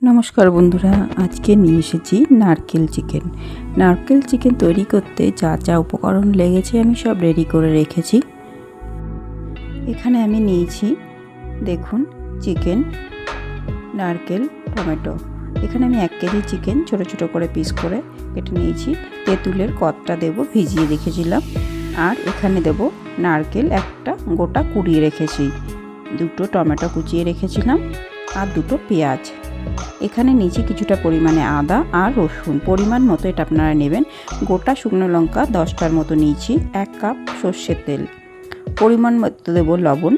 নমস্কার বন্ধুরা, আজকে নিয়ে এসেছি নারকেল চিকেন। নারকেল চিকেন তৈরি করতে যা যা উপকরণ লেগেছে আমি সব রেডি করে রেখেছি। এখানে আমি নিয়েছি, দেখুন, চিকেন, নারকেল, টমেটো। এখানে আমি 1 কেজি চিকেন ছোট ছোট করে পিস করে কেটে নিয়েছি। তেঁতুলের কতটা দেব ভিজিয়ে রেখেছিলাম। আর এখানে দেব নারকেল একটা গোটা কুড়িয়ে রেখেছি, 2টো টমেটো কুচিয়ে রেখেছিলাম, আর 2টো পেঁয়াজ। এখানে নিচে কিছুটা পরিমাণে আদা আর রসুন, পরিমাণ মতো এটা আপনারা নেবেন। গোটা শুকনো লঙ্কা 10টার মতো নিয়েছি, 1 কাপ সর্ষের তেল, পরিমাণ মতো দেব লবণ,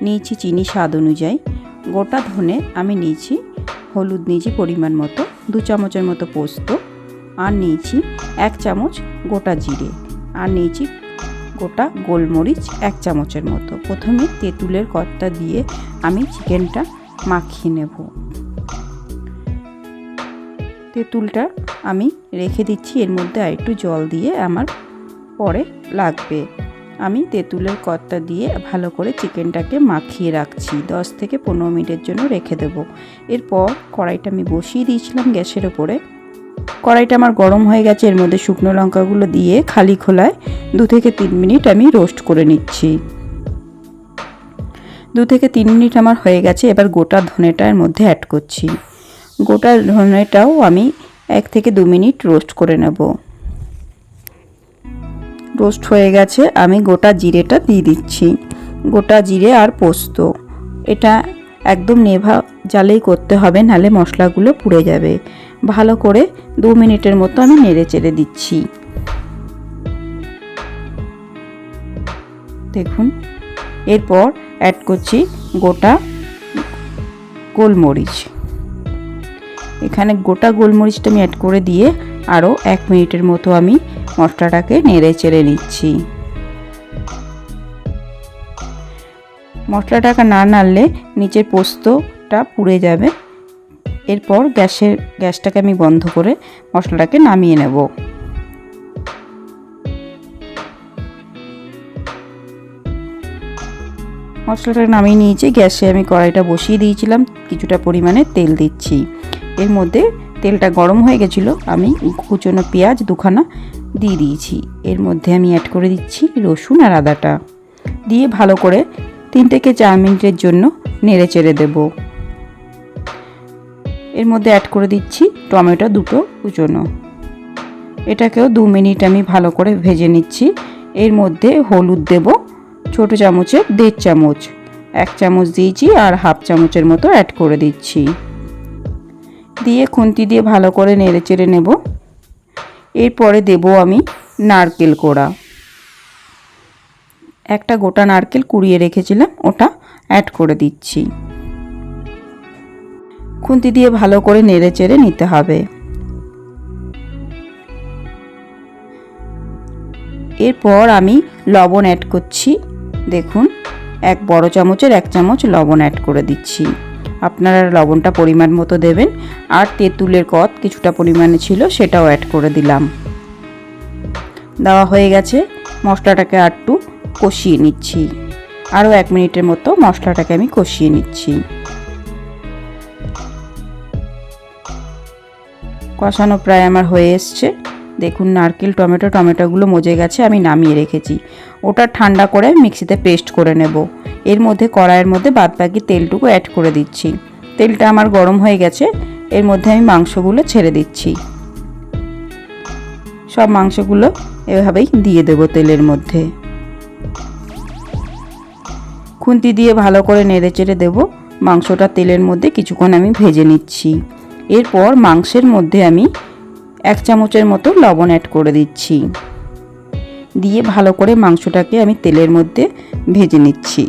নিয়েছি চিনি স্বাদ অনুযায়ী, গোটা ধনে আমি নিয়েছি, হলুদ নিয়েছি পরিমাণ মতো, 2 চামচের মতো পোস্ত, আর নিয়েছি 1 চামচ গোটা জিরে, আর নিয়েছি গোটা গোলমরিচ 1 চামচের মতো। প্রথমে তেঁতুলের কতটা দিয়ে আমি চিকেনটা মাখিয়ে নেব। তেঁতুলটা আমি রেখে দিচ্ছি, এর মধ্যে আর একটু জল দিয়ে আমার পরে লাগবে। আমি তেঁতুলের কতটা দিয়ে ভালো করে চিকেনটাকে মাখিয়ে রাখছি, 10 থেকে 15 মিনিটের জন্য রেখে দেব। এরপর কড়াইটা আমি বসিয়ে দিয়েছিলাম গ্যাসের ওপরে। কড়াইটা আমার গরম হয়ে গেছে, এর মধ্যে শুকনো লঙ্কাগুলো দিয়ে খালি খোলায় 2 থেকে 3 মিনিট আমি রোস্ট করে নিচ্ছি। 2 থেকে 3 মিনিট আমার হয়ে গেছে। এবার গোটা ধনেটা এর মধ্যে অ্যাড করছি। গোটা ধনেটাও আমি 1 থেকে 2 মিনিট রোস্ট করে নেব। রোস্ট হয়ে গেছে, আমি গোটা জিরেটা দিয়ে দিচ্ছি। গোটা জিরে আর পোস্ত, এটা একদম নেভা জালেই করতে হবে, নাহলে মশলাগুলো পুড়ে যাবে। ভালো করে 2 মিনিটের মতো আমি নেড়ে চেড়ে দিচ্ছি। দেখুন, এরপর অ্যাড করছি গোটা গোলমরিচ। এখানে গোটা গোলমরিচটা আমি অ্যাড করে দিয়ে আরও 1 মিনিটের মতো আমি মশলাটাকে নেড়ে চেড়ে নিচ্ছি। মশলাটাকে না নাড়লে নিচের পোস্তটা পুড়ে যাবে। এরপর গ্যাসটাকে আমি বন্ধ করে মশলাটাকে নামিয়ে নেব। মশলাটা নামিয়ে নিয়েছি। গ্যাসে আমি কড়াইটা বসিয়ে দিয়েছিলাম, কিছুটা পরিমাণে তেল দিচ্ছি। এর মধ্যে তেলটা গরম হয়ে গেছিলো, আমি কুচনো পেঁয়াজ 2খানা দিয়ে দিয়েছি। এর মধ্যে আমি অ্যাড করে দিচ্ছি রসুন আর আদাটা, দিয়ে ভালো করে 3 থেকে 4 মিনিটের জন্য নেড়ে চেড়ে দেব। এর মধ্যে অ্যাড করে দিচ্ছি টমেটো 2টো কুচনো, এটাকেও 2 মিনিট আমি ভালো করে ভেজে নিচ্ছি। এর মধ্যে হলুদ দেব ছোট চামচের 1.5 চামচ, 1 চামচ দিয়েছি, আর 1/2 চামচের মতো অ্যাড করে দিচ্ছি। দিয়ে খুন্তি দিয়ে ভালো করে নেড়ে চেড়ে নেব। এরপরে দেব আমি নারকেল কোড়া, একটা গোটা নারকেল কুড়িয়ে রেখেছিলাম, ওটা অ্যাড করে দিচ্ছি। খুন্তি দিয়ে ভালো করে নেড়ে চেড়ে নিতে হবে। এরপর আমি লবণ অ্যাড করছি। দেখুন, 1 বড় চামচের 1 চামচ লবণ অ্যাড করে দিচ্ছি। আপনারা লবণটা পরিমাণ মতো দেবেন। আর তেঁতুলের কিছুটা পরিমাণে ছিল, সেটাও অ্যাড করে দিলাম। দেওয়া হয়ে গেছে। মশলাটাকে একটু কষিয়ে নিচ্ছি, আরও 1 মিনিটের মতো মশলাটাকে আমি কষিয়ে নিচ্ছি। কষানো প্রায় আমার হয়ে এসছে। দেখুন, নারকেল টমেটোগুলো মজে গেছে, আমি নামিয়ে রেখেছি। ওটা ঠান্ডা করে মিক্সিতে পেস্ট করে নেব। এর মধ্যে কড়াইয়ের মধ্যে বাদবাকি তেলটুকু অ্যাড করে দিচ্ছি। তেলটা আমার গরম হয়ে গেছে, এর মধ্যে আমি মাংসগুলো ছেড়ে দিচ্ছি। সব মাংসগুলো এভাবেই দিয়ে দেব তেলের মধ্যে। খুন্তি দিয়ে ভালো করে নেড়ে চেড়ে দেব। মাংসটা তেলের মধ্যে কিছুক্ষণ আমি ভেজে নিচ্ছি। এরপর মাংসের মধ্যে আমি 1 চামচের মতো লবণ অ্যাড করে দিচ্ছি, দিয়ে ভালো করে মাংসটাকে আমি তেলের মধ্যে ভেজে নিচ্ছি।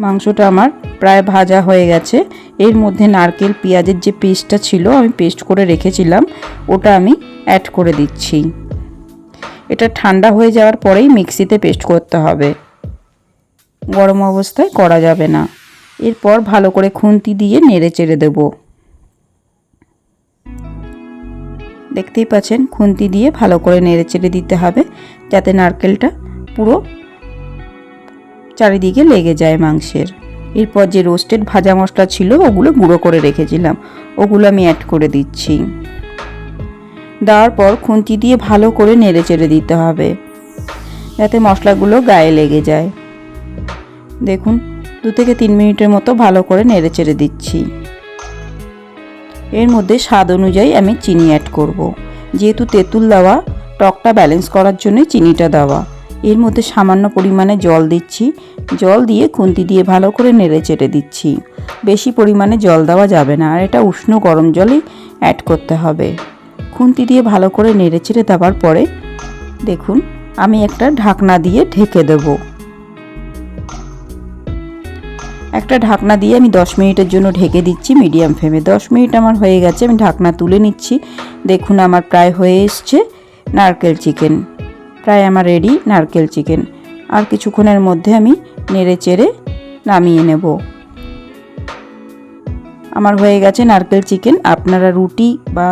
মাংসটা আমার প্রায় ভাজা হয়ে গেছে। এর মধ্যে নারকেল পেঁয়াজের যে পেস্টটা ছিল, আমি পেস্ট করে রেখেছিলাম, ওটা আমি অ্যাড করে দিচ্ছি। এটা ঠান্ডা হয়ে যাওয়ার পরেই মিক্সিতে পেস্ট করতে হবে, গরম অবস্থায় করা যাবে না। এরপর ভালো করে খুন্তি দিয়ে নেড়ে চেড়ে দেব। দেখতেই পাচ্ছেন, খুন্তি দিয়ে ভালো করে নেড়ে চেড়ে দিতে হবে, যাতে নারকেলটা পুরো চারিদিকে লেগে যায় মাংসের। এরপর যে রোস্টেড ভাজা মশলা ছিল ওগুলো গুঁড়ো করে রেখেছিলাম, ওগুলো আমি অ্যাড করে দিচ্ছি। দেওয়ার পর খুন্তি দিয়ে ভালো করে নেড়ে চেড়ে দিতে হবে যাতে মশলাগুলো গায়ে লেগে যায়। দেখুন 2 থেকে 3 মিনিটের মতো ভালো করে নেড়ে চেড়ে দিচ্ছি। এর মধ্যে স্বাদ অনুযায়ী আমি চিনি অ্যাড করব। যেহেতু তেঁতুল দেওয়া, টকটা ব্যালেন্স করার জন্য চিনিটা দেওয়া। এর মধ্যে সামান্য পরিমাণে জল দিচ্ছি, জল দিয়ে খুন্তি দিয়ে ভালো করে নেড়ে চেড়ে দিচ্ছি। বেশি পরিমাণে জল দেওয়া যাবে না, আর এটা উষ্ণ গরম জলই অ্যাড করতে হবে। খুন্তি দিয়ে ভালো করে নেড়ে চেড়ে দেওয়ার পরে দেখুন আমি একটা ঢাকনা দিয়ে ঢেকে দেব। একটা ঢাকনা দিয়ে আমি 10 মিনিটের জন্য ঢেকে দিচ্ছি মিডিয়াম ফ্লেমে। 10 মিনিট আমার হয়ে গেছে, আমি ঢাকনা তুলে নিচ্ছি। দেখুন আমার প্রায় হয়ে এসছে নারকেল চিকেন, প্রায় আমার রেডি নারকেল চিকেন। আর কিছুক্ষণের মধ্যে আমি নেড়ে চেড়ে নামিয়ে নেব। আমার হয়ে গেছে নারকেল চিকেন। আপনারা রুটি বা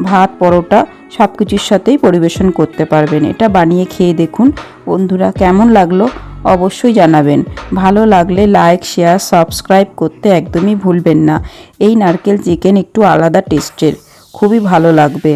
ভাত, পরোটা সব কিছুর সাথেই পরিবেশন করতে পারবেন। এটা বানিয়ে খেয়ে দেখুন বন্ধুরা, কেমন লাগলো অবশ্যই জানাবেন। ভালো লাগলে লাইক, শেয়ার, সাবস্ক্রাইব করতে একদমই ভুলবেন না। এই নারকেল চিকেন একটু আলাদা টেস্টের, খুবই ভালো লাগবে।